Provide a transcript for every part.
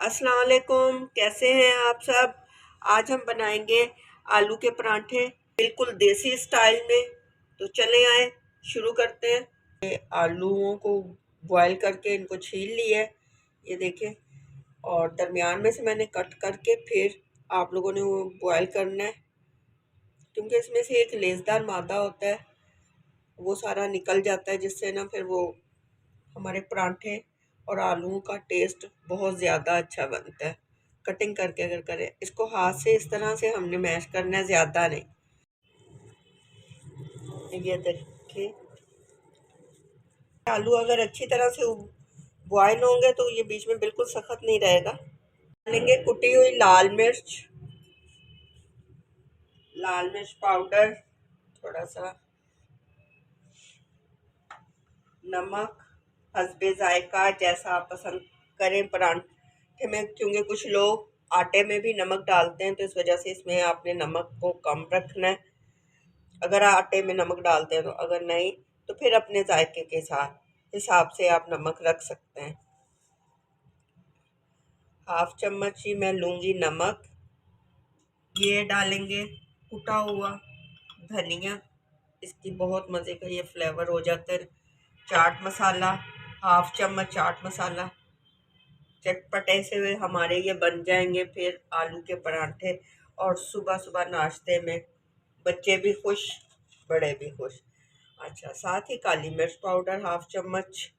अस्सलाम वालेकुम, कैसे हैं आप सब। आज हम बनाएंगे आलू के परांठे बिल्कुल देसी स्टाइल में। तो चले आए शुरू करते हैं। ये आलूओं को बॉईल करके इनको छील लिया है, ये देखें। और दरमियान में से मैंने कट करके फिर आप लोगों ने वो बॉईल करना है, क्योंकि इसमें से एक लेसदार मादा होता है, वो सारा निकल जाता है, जिससे ना फिर वो हमारे परांठे और आलूओं का टेस्ट बहुत ज़्यादा अच्छा बनता है। कटिंग करके अगर करें इसको हाथ से, इस तरह से हमने मैश करना है, ज़्यादा नहीं। ये देखिए, आलू अगर अच्छी तरह से बॉयल होंगे तो ये बीच में बिल्कुल सख्त नहीं रहेगा। डालेंगे कुटी हुई लाल मिर्च पाउडर, थोड़ा सा नमक हस्बे जायका, जैसा आप पसंद करें परांठे में, क्योंकि कुछ लोग आटे में भी नमक डालते हैं, तो इस वजह से इसमें आपने नमक को कम रखना है अगर आटे में नमक डालते हैं तो। अगर नहीं तो फिर अपने जायके के साथ हिसाब से आप नमक रख सकते हैं। हाफ चम्मच ही मैं लूँगी नमक। ये डालेंगे कुटा हुआ धनिया, इसकी बहुत मज़े का ये फ्लेवर हो जाता है। चाट मसाला, हाफ चम्मच चाट मसाला। चटपटे से हुए हमारे ये बन जाएंगे फिर आलू के परांठे, और सुबह सुबह नाश्ते में बच्चे भी खुश, बड़े भी खुश। अच्छा, साथ ही काली मिर्च पाउडर हाफ चम्मच,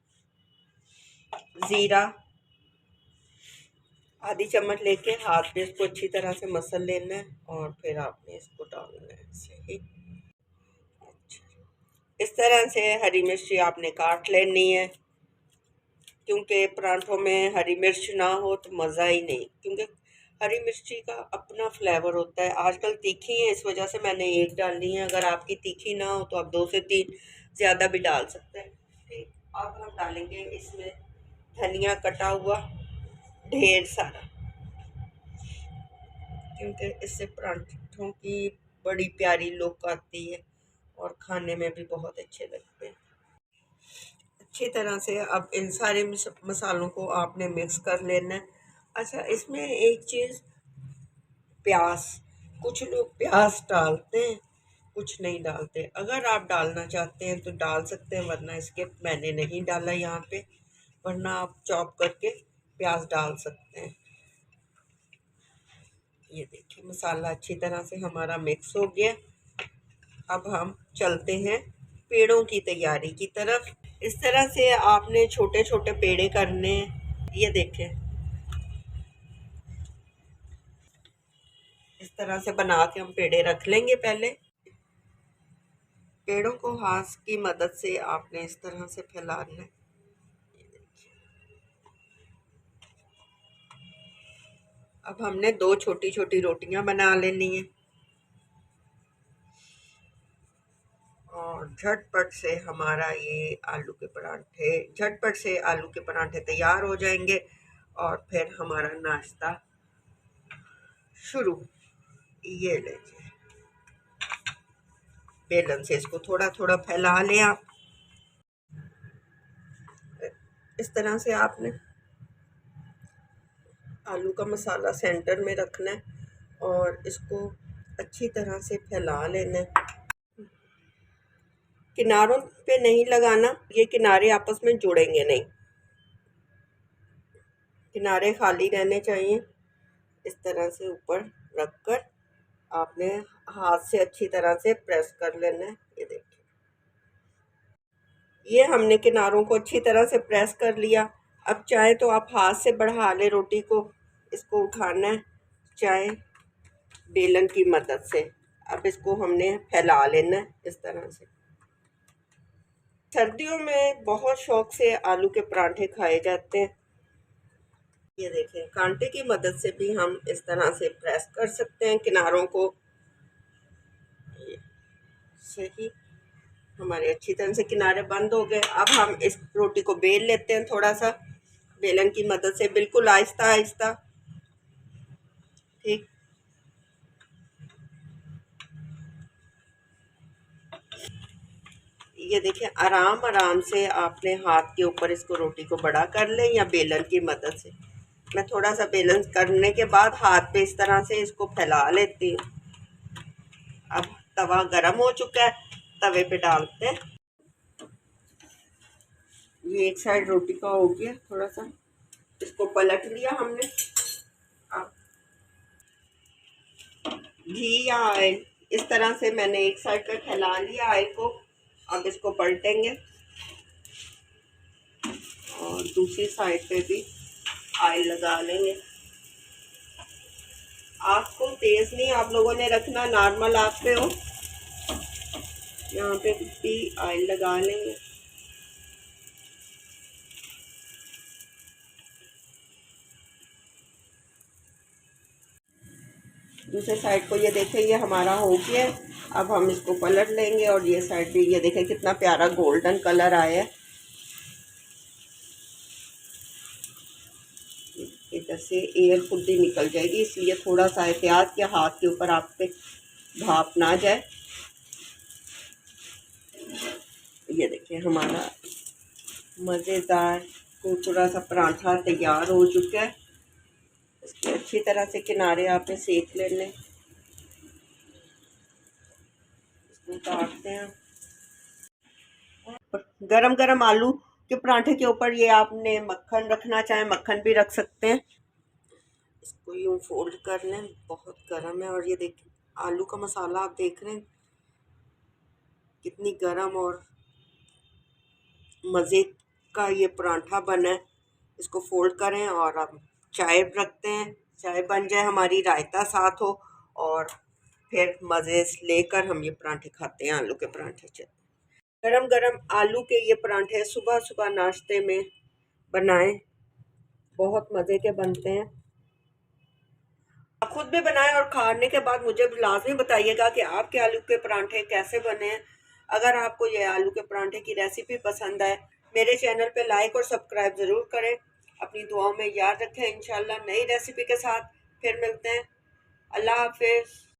ज़ीरा आधी चम्मच लेके हाथ में इसको अच्छी तरह से मसल लेना है, और फिर आपने इसको डालना है सही। अच्छा, इस तरह से हरी मिर्ची आपने काट लेनी है, क्योंकि परांठों में हरी मिर्च ना हो तो मज़ा ही नहीं, क्योंकि हरी मिर्ची का अपना फ्लेवर होता है। आजकल तीखी है, इस वजह से मैंने एक डाली है। अगर आपकी तीखी ना हो तो आप 2 से 3 ज़्यादा भी डाल सकते हैं। ठीक, अब हम डालेंगे इसमें धनिया कटा हुआ ढेर सारा, क्योंकि इससे परांठों की बड़ी प्यारी लुक आती है और खाने में भी बहुत अच्छे लगते हैं। अच्छी तरह से अब इन सारे मसालों को आपने मिक्स कर लेना है। अच्छा, इसमें एक चीज़, प्याज, कुछ लोग प्याज डालते हैं, कुछ नहीं डालते। अगर आप डालना चाहते हैं तो डाल सकते हैं, वरना इसके मैंने नहीं डाला यहाँ पे, वरना आप चॉप करके प्याज डाल सकते हैं। ये देखिए, मसाला अच्छी तरह से हमारा मिक्स हो गया। अब हम चलते हैं पेड़ों की तैयारी की तरफ। इस तरह से आपने छोटे छोटे पेड़े करने हैं। ये देखें, इस तरह से बना के हम पेड़े रख लेंगे। पहले पेड़ों को हाथ की मदद से आपने इस तरह से फैलाना है। अब हमने 2 छोटी छोटी रोटियां बना लेनी है, और झटपट से हमारा ये झटपट से आलू के परांठे तैयार हो जाएंगे, और फिर हमारा नाश्ता शुरू। ये लीजिए, बेलन से इसको थोड़ा थोड़ा फैला लें आप। इस तरह से आपने आलू का मसाला सेंटर में रखना है, और इसको अच्छी तरह से फैला लेना है। किनारों पे नहीं लगाना, ये किनारे आपस में जुड़ेंगे नहीं, किनारे खाली रहने चाहिए। इस तरह से ऊपर रखकर आपने हाथ से अच्छी तरह से प्रेस कर लेना है। ये देखिए, ये हमने किनारों को अच्छी तरह से प्रेस कर लिया। अब चाहे तो आप हाथ से बढ़ा लें रोटी को, इसको उठाना है, चाहे बेलन की मदद से। अब इसको हमने फैला लेना है इस तरह से। सर्दियों में बहुत शौक से आलू के परांठे खाए जाते हैं। ये देखें, कांटे की मदद से भी हम इस तरह से प्रेस कर सकते हैं किनारों को। सही, हमारे अच्छी तरह से किनारे बंद हो गए। अब हम इस रोटी को बेल लेते हैं, थोड़ा सा बेलन की मदद से, बिल्कुल आहिस्ता आहिस्ता। ठीक, ये देखिए, आराम आराम से आपने हाथ के ऊपर इसको रोटी को बड़ा कर लें, या बेलन की मदद से। मैं थोड़ा सा बेलन करने के बाद हाथ पे इस तरह से इसको फैला लेती हूँ। अब तवा गरम हो चुका है, तवे पे डालते हैं। ये एक साइड रोटी का हो गया, थोड़ा सा इसको पलट लिया हमने। अब घी या ऑयल इस तरह से मैंने एक साइड पे फैला लिया ऑयल को। अब इसको पलटेंगे और दूसरी साइड पे भी ऑयल लगा लेंगे। आग को तेज नहीं आप लोगों ने रखना, नॉर्मल आग पे हो। यहाँ पे भी ऑयल लगा लेंगे। दूसरे साइड को ये देखें, ये हमारा हो गया। अब हम इसको पलट लेंगे और ये साइड भी ये देखें कितना प्यारा गोल्डन कलर आया है। इधर से एयर खुद ही निकल जाएगी, इसलिए थोड़ा सा एहतियात के हाथ के ऊपर आप पे भाप ना जाए। ये देखिए हमारा मज़ेदार कुरकुरा सा पराठा तैयार हो चुका है। इसके अच्छी तरह से किनारे आपने सेक लेने। इसको काटते हैं। गरम गरम आलू के पराठे के ऊपर ये आपने मक्खन रखना चाहे मक्खन भी रख सकते हैं। इसको यूँ फोल्ड कर लें, बहुत गरम है। और ये देखिए आलू का मसाला आप देख रहे हैं कितनी गरम और मज़े का ये पराठा बना है। इसको फोल्ड करें और अब चाय रखते हैं। चाय बन जाए हमारी, रायता साथ हो, और फिर मज़े लेकर हम ये पराठे खाते हैं, आलू के पराठे। गरम गरम आलू के ये पराठे सुबह सुबह नाश्ते में बनाएं, बहुत मज़े के बनते हैं। आप खुद भी बनाएं और खाने के बाद मुझे लाजमी बताइएगा कि आपके आलू के पराठे कैसे बने हैं। अगर आपको ये आलू के पराठे की रेसिपी पसंद आए, मेरे चैनल पे लाइक और सब्सक्राइब ज़रूर करें। अपनी दुआओं में याद रखें। इंशाल्लाह नई रेसिपी के साथ फिर मिलते हैं। अल्लाह हाफिज़।